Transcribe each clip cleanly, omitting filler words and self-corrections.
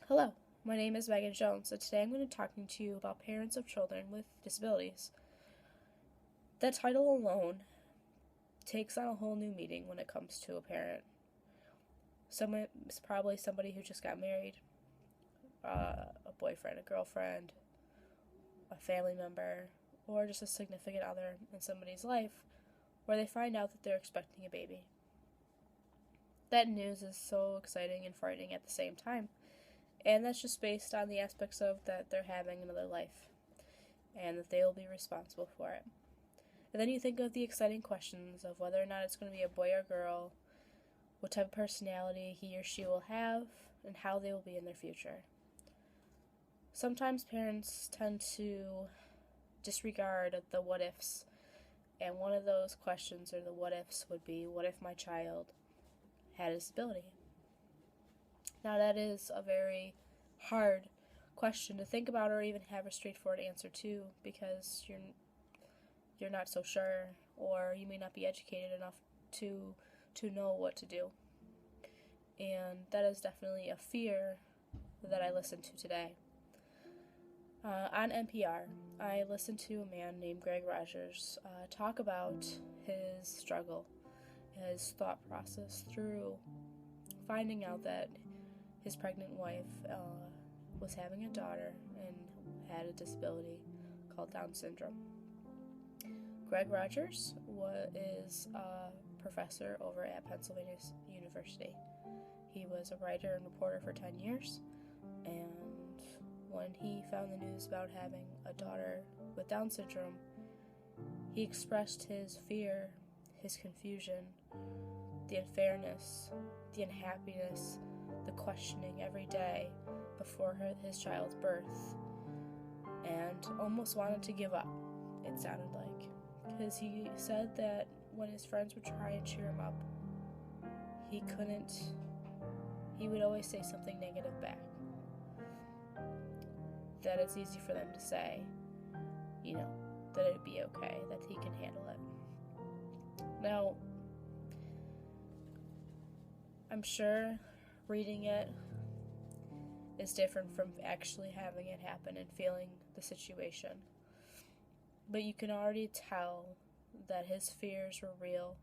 Hello, my name is Megan Jones, and today I'm going to be talking to you about parents of children with disabilities. That title alone takes on a whole new meaning when it comes to a parent. It's probably somebody who just got married, a boyfriend, a girlfriend, a family member, or just a significant other in somebody's life where they find out that they're expecting a baby. That news is so exciting and frightening at the same time. And that's just based on the aspects of that they're having another life and that they will be responsible for it. And then you think of the exciting questions of whether or not it's going to be a boy or girl, what type of personality he or she will have, and how they will be in their future. Sometimes parents tend to disregard the what ifs, and one of those questions or the what ifs would be, what if my child had a disability? Now that is a very hard question to think about or even have a straightforward answer to, because you're not so sure, or you may not be educated enough to know what to do. And that is definitely a fear that I listened to today. On NPR, I listened to a man named Greg Rogers talk about his struggle, his thought process through finding out that his pregnant wife was having a daughter and had a disability called Down syndrome. Greg Rogers is a professor over at Pennsylvania University. He was a writer and reporter for 10 years, and when he found the news about having a daughter with Down syndrome, he expressed his fear, his confusion, the unfairness, the unhappiness, the questioning every day before his child's birth, and almost wanted to give up, it sounded like, because he said that when his friends would try and cheer him up, he would always say something negative back. That it's easy for them to say, that it'd be okay, that he can handle it. Now, I'm sure reading it is different from actually having it happen and feeling the situation. But you can already tell that his fears were real,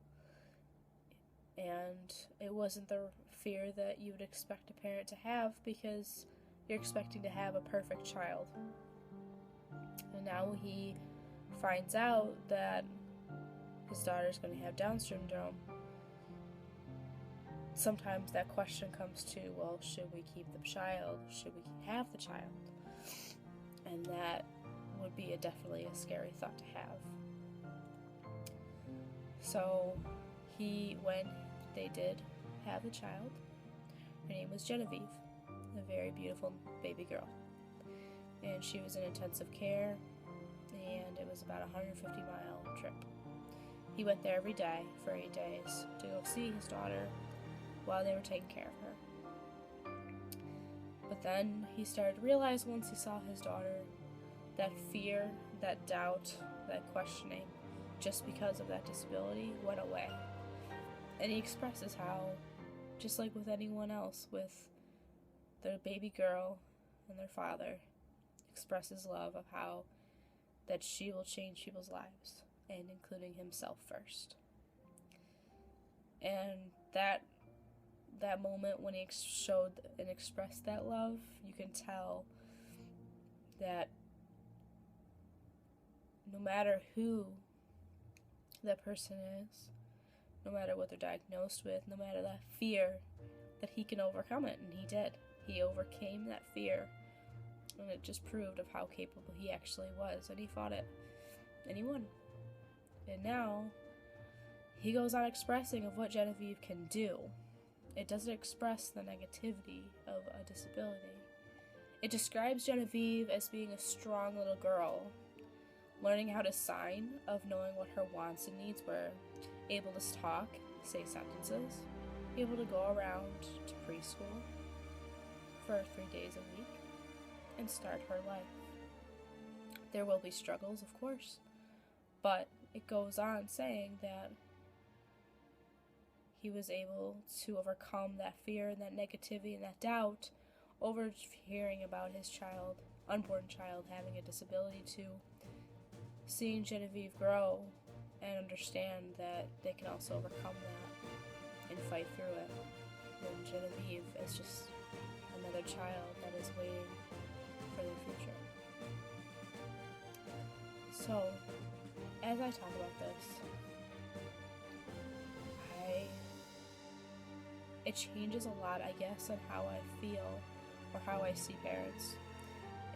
and it wasn't the fear that you would expect a parent to have, because you're expecting to have a perfect child. And now he finds out that his daughter's going to have Down syndrome. Sometimes that question comes to, well, should we keep the child? Should we have the child? And that would be definitely a scary thought to have. So when they did have the child, her name was Genevieve, a very beautiful baby girl. And she was in intensive care, and it was about a 150-mile trip. He went there every day for 8 days to go see his daughter while they were taking care of her. But then he started to realize, once he saw his daughter, that fear, that doubt, that questioning, just because of that disability, went away. And he expresses how, just like with anyone else, with their baby girl and their father, expresses love of how that she will change people's lives, and including himself first. And that moment when he showed and expressed that love, you can tell that no matter who that person is, no matter what they're diagnosed with, no matter that fear, that he can overcome it, and he did. He overcame that fear, and it just proved of how capable he actually was, and he fought it, and he won. And now he goes on expressing of what Genevieve can do. It doesn't express the negativity of a disability. It describes Genevieve as being a strong little girl, learning how to sign, of knowing what her wants and needs were, able to talk, say sentences, able to go around to preschool for 3 days a week and start her life. There will be struggles, of course, but it goes on saying that he was able to overcome that fear and that negativity and that doubt overhearing about his unborn child having a disability, to seeing Genevieve grow and understand that they can also overcome that and fight through it. And Genevieve is just another child that is waiting for their future. So, as I talk about this, it changes a lot, I guess, on how I feel or how I see parents.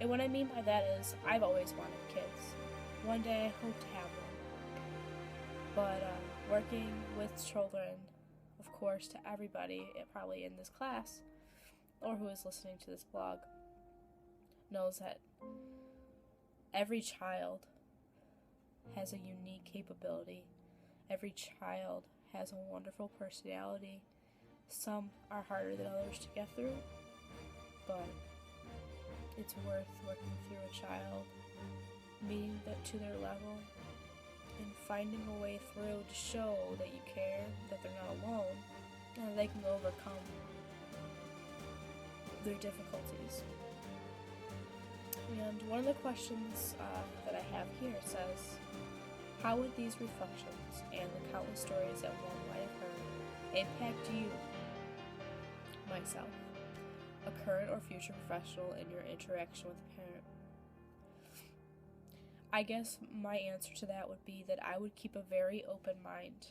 And what I mean by that is, I've always wanted kids. One day I hope to have one. But working with children, of course, to everybody, probably in this class, or who is listening to this blog, knows that every child has a unique capability. Every child has a wonderful personality. Some are harder than others to get through, but it's worth working through a child, meeting them to their level, and finding a way through to show that you care, that they're not alone, and that they can overcome their difficulties. And one of the questions that I have here says, how would these reflections and the countless stories that one might have heard impact you, myself, a current or future professional, in your interaction with a parent? I guess my answer to that would be that I would keep a very open mind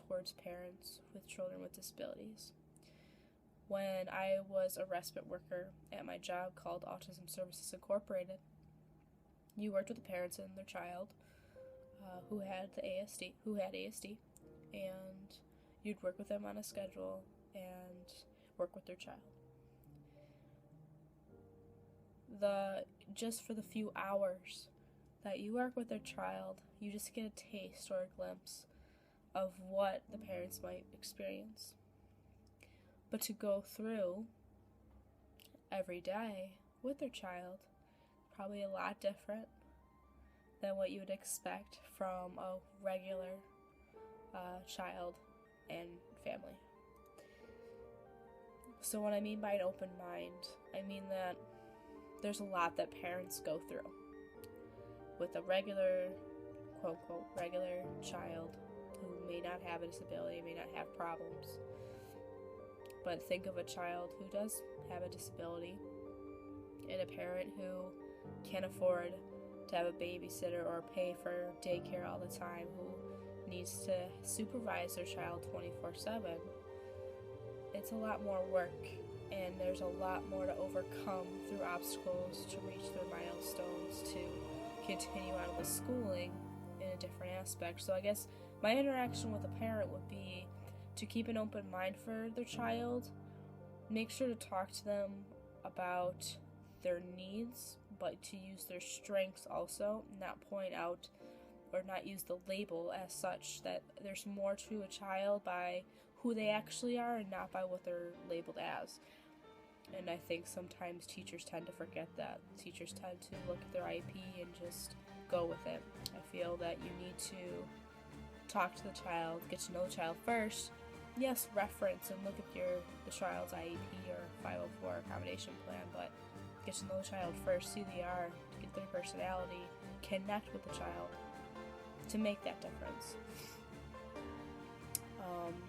towards parents with children with disabilities. When I was a respite worker at my job called Autism Services Incorporated, you worked with the parents and their child who had ASD, and you'd work with them on a schedule and work with their child. Just for the few hours that you work with their child, you just get a taste or a glimpse of what the parents might experience. But to go through every day with their child, probably a lot different than what you would expect from a regular child and family. So what I mean by an open mind, I mean that there's a lot that parents go through with a regular, quote-unquote, regular child who may not have a disability, may not have problems. But think of a child who does have a disability and a parent who can't afford to have a babysitter or pay for daycare all the time, who needs to supervise their child 24/7. It's a lot more work, and there's a lot more to overcome through obstacles to reach their milestones, to continue on with schooling in a different aspect. So I guess my interaction with a parent would be to keep an open mind for their child, make sure to talk to them about their needs, but to use their strengths also, not point out or not use the label as such, that there's more to a child by who they actually are and not by what they're labeled as. And I think sometimes teachers tend to forget that. Teachers tend to look at their IEP and just go with it. I feel that you need to talk to the child, get to know the child first. Yes, reference and look at the child's IEP or 504 accommodation plan, but get to know the child first, see who they are, get their personality, connect with the child to make that difference.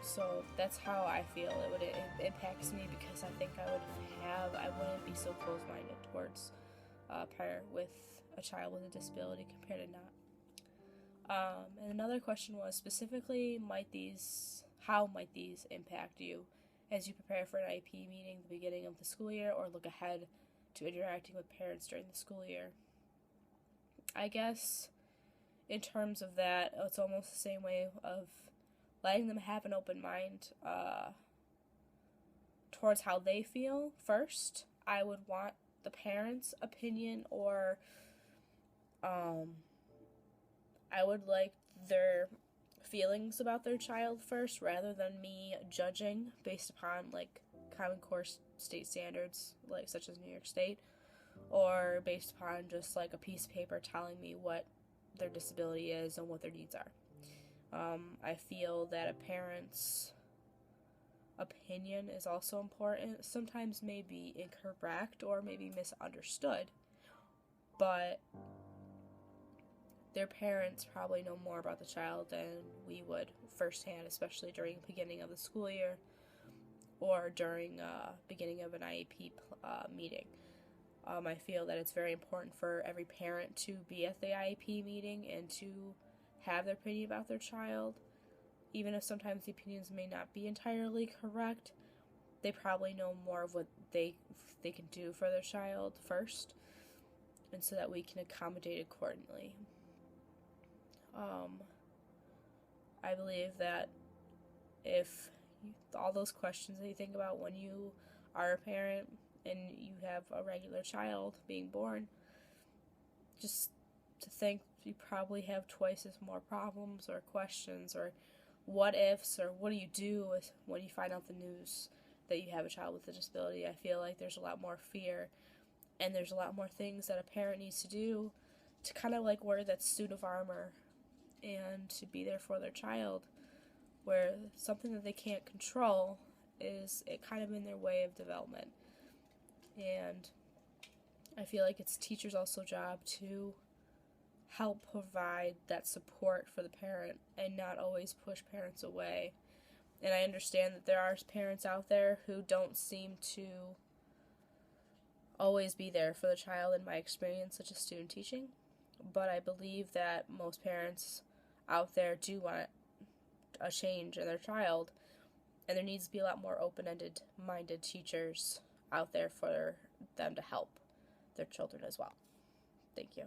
So that's how I feel it impacts me, because I think I wouldn't be so close-minded towards a parent with a child with a disability compared to not. And another question was specifically, how might these impact you as you prepare for an IEP meeting at the beginning of the school year, or look ahead to interacting with parents during the school year? I guess in terms of that, it's almost the same way of letting them have an open mind towards how they feel first. I would want the parents' opinion, or I would like their feelings about their child first, rather than me judging based upon like Common Core state standards, like such as New York State, or based upon just like a piece of paper telling me what their disability is and what their needs are. I feel that a parent's opinion is also important. Sometimes may be incorrect or maybe misunderstood, but their parents probably know more about the child than we would firsthand, especially during the beginning of the school year or during beginning of an IEP meeting. I feel that it's very important for every parent to be at the IEP meeting and to have their opinion about their child. Even if sometimes the opinions may not be entirely correct, they probably know more of what they can do for their child first, and so that we can accommodate accordingly. I believe that if all those questions that you think about when you are a parent and you have a regular child being born, just to think you probably have twice as more problems or questions or what ifs, or what do you do when you find out the news that you have a child with a disability. I feel like there's a lot more fear, and there's a lot more things that a parent needs to do to kind of like wear that suit of armor and to be there for their child, where something that they can't control is it kind of in their way of development. And I feel like it's teachers' also job to help provide that support for the parent and not always push parents away. And I understand that there are parents out there who don't seem to always be there for the child, in my experience, such as student teaching. But I believe that most parents out there do want a change in their child, and there needs to be a lot more open-ended minded teachers out there for them to help their children as well. Thank you.